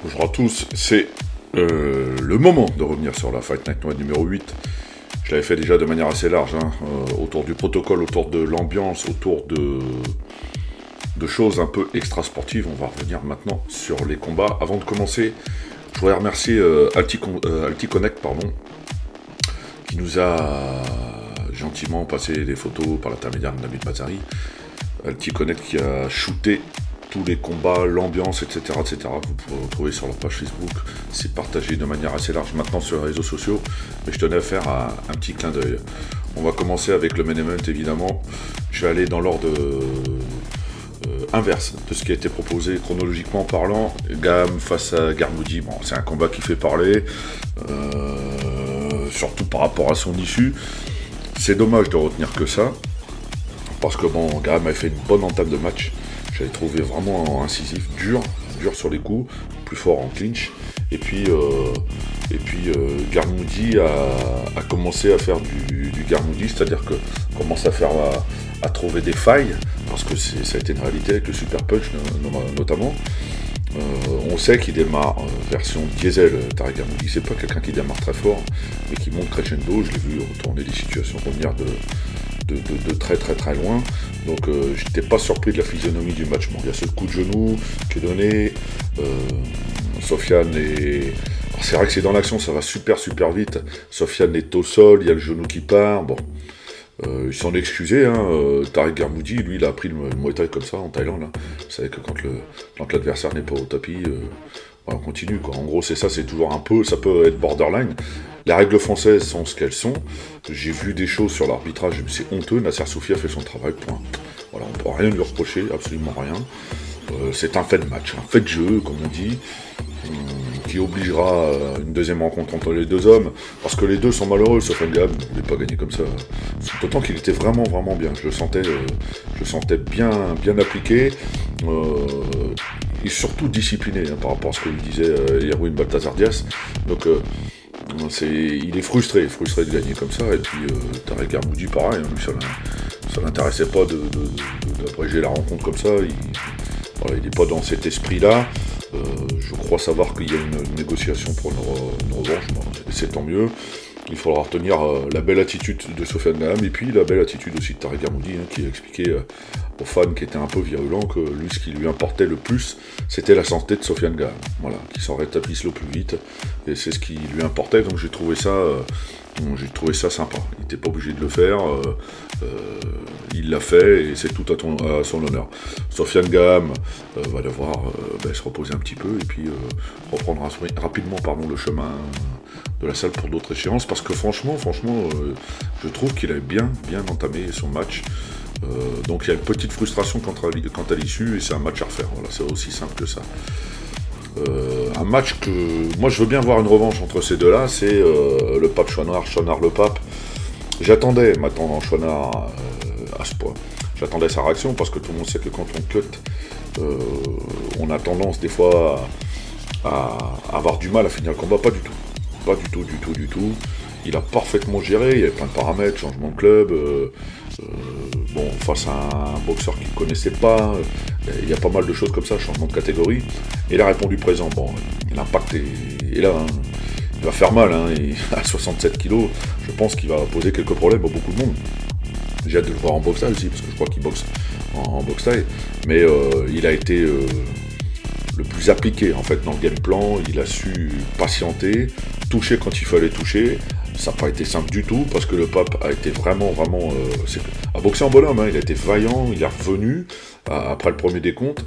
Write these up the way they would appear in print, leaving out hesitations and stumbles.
Bonjour à tous, c'est le moment de revenir sur la Fight Night Noire numéro 8. Je l'avais fait déjà de manière assez large, autour du protocole, autour de l'ambiance, autour de choses un peu extra-sportives. On va revenir maintenant sur les combats. Avant de commencer, je voudrais remercier Alti Connect, qui nous a gentiment passé des photos par l'intermédiaire de Nabil Mazari. Alti Connect qui a shooté tous les combats, l'ambiance, etc., etc. Vous pouvez retrouver sur leur page Facebook. C'est partagé de manière assez large maintenant sur les réseaux sociaux. Mais je tenais à faire un petit clin d'œil. On va commencer avec le main event, évidemment. Je vais aller dans l'ordre inverse de ce qui a été proposé chronologiquement parlant. Gam face à Garmoudi. Bon, c'est un combat qui fait parler. Surtout par rapport à son issue. C'est dommage de retenir que ça. Parce que bon, Gam a fait une bonne entame de match. J'avais trouvé vraiment incisif, dur sur les coups, plus fort en clinch. Et puis Garmoudi a commencé à faire du Garmoudi, c'est-à-dire que commence à trouver des failles, parce que ça a été une réalité avec le Super Punch notamment. On sait qu'il démarre version diesel, Tariq Garmoudi, c'est pas quelqu'un qui démarre très fort, mais qui monte crescendo. Je l'ai vu retourner des situations, revenir de très loin, donc j'étais pas surpris de la physionomie du match. Bon, il y a ce coup de genou qui est donné, Sofiane est... Alors, c'est vrai que c'est dans l'action, ça va super vite, Sofiane est au sol, il y a le genou qui part, bon, il s'en est excusé, Tariq Garmoudi, lui, il a appris le Muay Thai comme ça en Thaïlande, hein. Vous savez que quand l'adversaire n'est pas au tapis, on continue, quoi. En gros, c'est ça, c'est toujours un peu, ça peut être borderline. Les règles françaises sont ce qu'elles sont. J'ai vu des choses sur l'arbitrage, c'est honteux. Nasser Soufia fait son travail, point. Voilà, on ne peut rien lui reprocher, absolument rien. C'est un fait de match, un fait de jeu, comme on dit, qui obligera une deuxième rencontre entre les deux hommes, parce que les deux sont malheureux. Sofiane Gam ne voulait pas gagner comme ça. D'autant qu'il était vraiment bien. Je le sentais bien appliqué. Et surtout discipliné, par rapport à ce que lui disait Irwin Baltazar Diaz. Donc il est frustré de gagner comme ça. Et puis Tariq Garmoudi, pareil, lui, ça l'intéressait pas d'abréger la rencontre comme ça. Il n'est pas dans cet esprit-là. Je crois savoir qu'il y a une négociation pour une revanche, et c'est tant mieux. Il faudra retenir la belle attitude de Sofiane Gam, et puis la belle attitude aussi de Tariq Garmoudi, qui a expliqué aux fans qui étaient un peu virulents que lui, ce qui lui importait le plus, c'était la santé de Sofiane Gam. Voilà, qu'il s'en rétablisse le plus vite, et c'est ce qui lui importait, donc j'ai trouvé ça sympa. Il n'était pas obligé de le faire, il l'a fait, et c'est tout à son honneur. Sofiane Gam va devoir se reposer un petit peu, et puis reprendre rapidement le chemin de la salle pour d'autres échéances, parce que franchement, je trouve qu'il a bien entamé son match. Donc il y a une petite frustration quant à l'issue, et c'est un match à refaire. Voilà, c'est aussi simple que ça. Un match que moi je veux bien voir une revanche entre ces deux-là, c'est le Pape Chouinard le Pape. J'attendais maintenant Chouinard à ce point. J'attendais sa réaction, parce que tout le monde sait que quand on cut, on a tendance des fois à avoir du mal à finir le combat. Pas du tout. Il a parfaitement géré, il y avait plein de paramètres, changement de club, face à un boxeur qu'il ne connaissait pas, il y a pas mal de choses comme ça, changement de catégorie, et il a répondu présent. Bon, l'impact est là, il va faire mal, à 67 kilos, je pense qu'il va poser quelques problèmes à beaucoup de monde. J'ai hâte de le voir en boxe taille aussi, parce que je crois qu'il boxe en boxe taille, mais il a été le plus appliqué en fait dans le game plan. Il a su patienter, toucher quand il fallait toucher. Ça n'a pas été simple du tout, parce que le Pape a été vraiment a boxé en bonhomme, il a été vaillant, il est revenu après le premier décompte.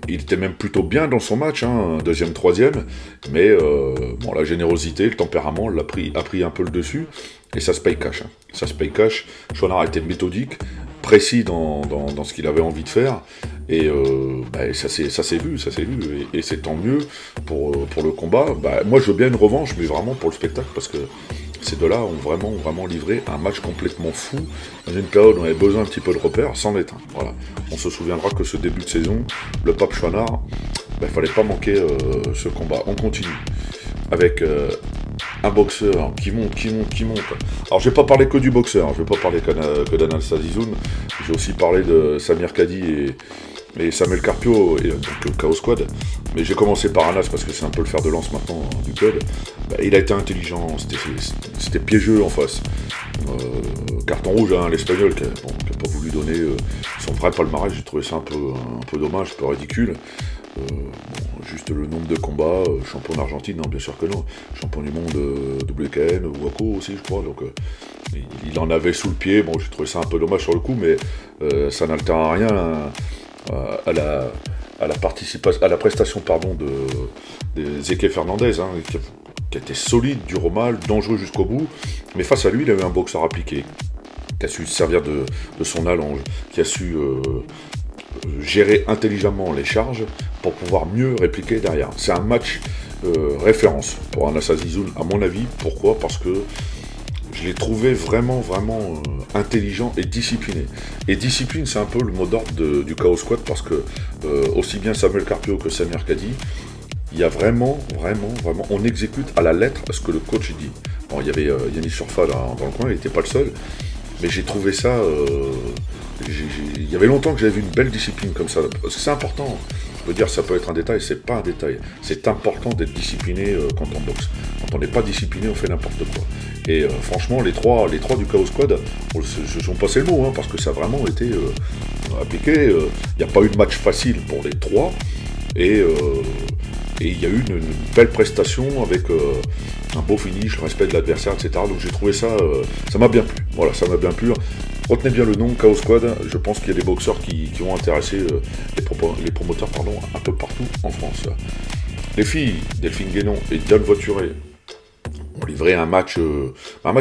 Il était même plutôt bien dans son match, deuxième, troisième, mais la générosité, le tempérament a pris un peu le dessus, et ça se paye cash. Ça se paye cash. Chouinard a été méthodique, précis dans ce qu'il avait envie de faire, et ça s'est vu, et c'est tant mieux pour le combat. Moi je veux bien une revanche, mais vraiment pour le spectacle, parce que ces deux-là ont vraiment livré un match complètement fou, dans une période où on avait besoin un petit peu de repères, c'en est un. Voilà. On se souviendra que ce début de saison, le Pape Chouinard, il fallait pas manquer ce combat. On continue avec un boxeur qui monte. Alors je vais pas parler que du boxeur, je vais pas parler que d'Anal Sazizoun, je vais aussi parler de Samir Kadi et Samuel Carpio, et donc le Chaos Squad. Mais j'ai commencé par Anas parce que c'est un peu le fer de lance maintenant du club. Bah, il a été intelligent, c'était piégeux en face. Carton rouge, hein, l'Espagnol qui n'a pas voulu donner son vrai palmarès. J'ai trouvé ça un peu dommage, un peu ridicule. Juste le nombre de combats, champion d'Argentine, non, bien sûr que non. Champion du monde WKN, Waco aussi, je crois. Donc il en avait sous le pied. Bon, j'ai trouvé ça un peu dommage sur le coup, mais ça n'altère à rien à la prestation de Zeke Fernandez, hein, qui était solide, dur au mal, dangereux jusqu'au bout. Mais face à lui, il avait un boxeur appliqué, qui a su se servir de son allonge, qui a su gérer intelligemment les charges pour pouvoir mieux répliquer derrière. C'est un match référence pour Anas Azizun, à mon avis. Pourquoi ? Parce que je l'ai trouvé vraiment intelligent et discipliné. Et discipline, c'est un peu le mot d'ordre du Chaos Squad, parce que aussi bien Samuel Carpio que Samir Kadi, il y a vraiment, on exécute à la lettre ce que le coach dit. Bon, il y avait Yannis Surfa dans le coin, il n'était pas le seul, mais j'ai trouvé ça... il y avait longtemps que j'avais vu une belle discipline comme ça, parce que c'est important. Je veux dire, ça peut être un détail, c'est pas un détail. C'est important d'être discipliné quand on boxe. Quand on n'est pas discipliné, on fait n'importe quoi. Et franchement, les trois du Chaos Squad, je vais passer le mot, hein, parce que ça a vraiment été appliqué. Il n'y a pas eu de match facile pour les trois. Et il y a eu une belle prestation avec un beau finish, le respect de l'adversaire, etc. Donc j'ai trouvé ça, ça m'a bien plu. Voilà, ça m'a bien plu. Retenez bien le nom, Chaos Squad. Je pense qu'il y a des boxeurs qui vont intéresser les promoteurs un peu partout en France. Les filles, Delphine Guénon et Diane Voituré, ont livré un match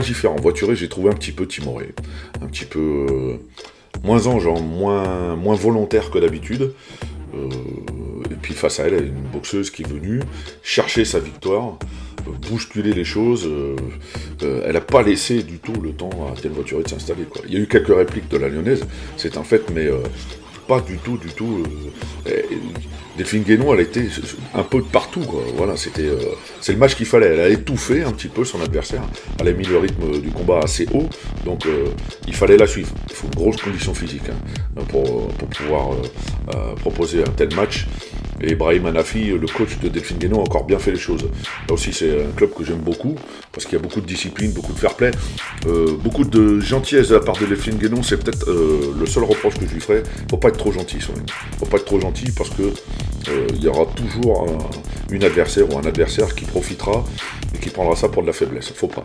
différent. Voituré, j'ai trouvé un petit peu timoré, un petit peu moins engeant, moins volontaire que d'habitude. Et puis face à elle, elle est une boxeuse qui est venue chercher sa victoire, bousculer les choses. Elle n'a pas laissé du tout le temps à Diane Voituré de s'installer, quoi. Il y a eu quelques répliques de la Lyonnaise, c'est un fait, mais pas du tout. Delphine Guénon, elle était un peu de partout, quoi. Voilà, c'est le match qu'il fallait. Elle a étouffé un petit peu son adversaire. Elle a mis le rythme du combat assez haut, donc il fallait la suivre. Il faut une grosse condition physique pour pouvoir proposer un tel match. Et Brahim Hanafi, le coach de Delphine Guénon, a encore bien fait les choses. Là aussi, c'est un club que j'aime beaucoup, parce qu'il y a beaucoup de discipline, beaucoup de fair play, beaucoup de gentillesse de la part de Delphine Guénon. C'est peut-être le seul reproche que je lui ferai. Faut pas être trop gentil, son ami. Faut pas être trop gentil, parce que il y aura toujours une adversaire ou un adversaire qui profitera et qui prendra ça pour de la faiblesse. Faut pas.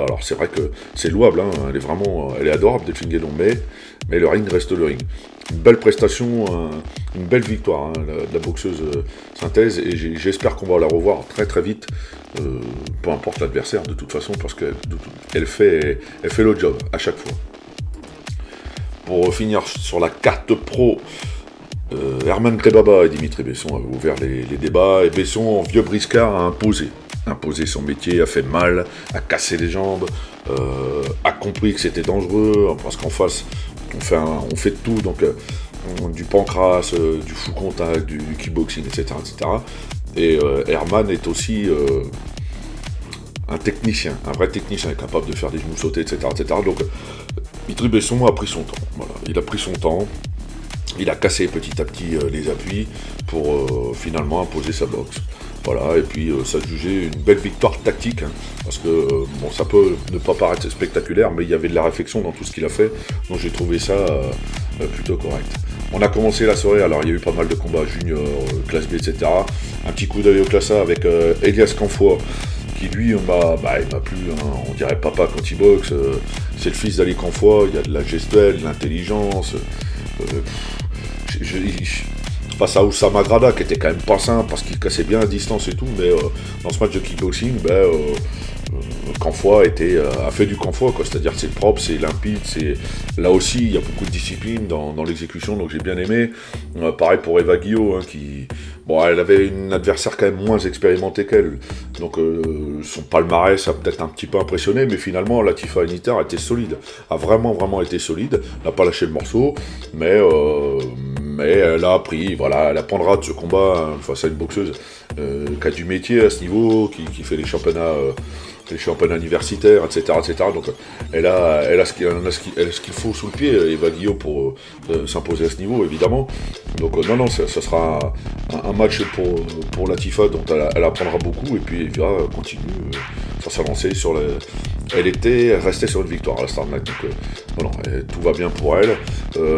Alors c'est vrai que c'est louable, hein, elle est adorable, Delphine Guénon, mais le ring reste le ring. Une belle prestation, une belle victoire, hein, de la boxeuse synthèse, et j'espère qu'on va la revoir très très vite, peu importe l'adversaire de toute façon, parce qu'elle fait le job à chaque fois. Pour finir sur la carte pro, Herman Krebaba et Dimitri Besson avaient ouvert les débats, et Besson, en vieux briscard, a imposé son métier, a fait mal, a cassé les jambes, a compris que c'était dangereux, parce qu'en face, on fait de tout, donc du pancrace, du full contact, du kickboxing, etc. Et Herman est aussi un technicien, un vrai technicien, capable de faire des genoux sautés, etc. Donc Dimitri Besson a pris son temps. Voilà, il a pris son temps. Il a cassé petit à petit les appuis pour finalement imposer sa boxe. Voilà, et puis ça se jugeait une belle victoire tactique, hein, parce que bon, ça peut ne pas paraître spectaculaire, mais il y avait de la réflexion dans tout ce qu'il a fait, donc j'ai trouvé ça plutôt correct. On a commencé la soirée, alors il y a eu pas mal de combats juniors, classe B, etc. Un petit coup d'œil au classe A avec Elias Canfoy, qui lui il m'a plu, hein, on dirait papa quand il boxe, c'est le fils d'Ali Canfoy, il y a de la gestuelle, de l'intelligence, face à Oussama Grada, qui était quand même pas simple parce qu'il cassait bien la distance et tout, mais dans ce match de kickboxing, Canfoy a fait du Canfoy, quoi. C'est-à-dire que c'est propre, c'est limpide, là aussi il y a beaucoup de discipline dans l'exécution, donc j'ai bien aimé. Pareil pour Eva Guillot, hein, elle avait une adversaire quand même moins expérimentée qu'elle, donc son palmarès a peut-être un petit peu impressionné, mais finalement Latifa Heniter a été solide, a vraiment été solide, n'a pas lâché le morceau, mais mais elle a appris, voilà, elle apprendra de ce combat face à une boxeuse qui a du métier à ce niveau, qui fait les championnats universitaires, etc., etc. Donc elle a ce qu'il faut sous le pied, Eva Guillot, pour s'imposer à ce niveau, évidemment. Donc non, ça sera un match pour Latifa dont elle apprendra beaucoup, et puis Evira continue sur sa lancée, elle restait sur une victoire à la Start Night, donc tout va bien pour elle,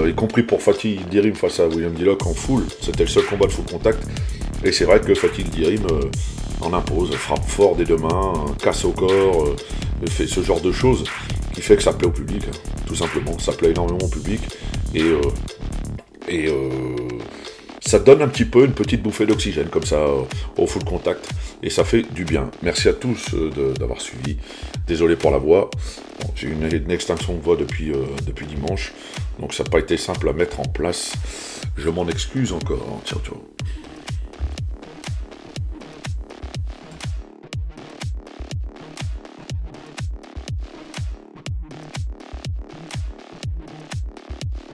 y compris pour Fatih Dirim face à William Dillock en full. C'était le seul combat de full contact, et c'est vrai que Fatih Dirim en impose, frappe fort des deux mains, casse au corps, fait ce genre de choses qui fait que ça plaît au public, hein, tout simplement. Ça plaît énormément au public, et ça donne un petit peu une petite bouffée d'oxygène comme ça au full contact, et ça fait du bien. Merci à tous d'avoir suivi. Désolé pour la voix. Bon, j'ai une extinction de voix depuis dimanche, donc ça n'a pas été simple à mettre en place. Je m'en excuse encore. Ciao, ciao.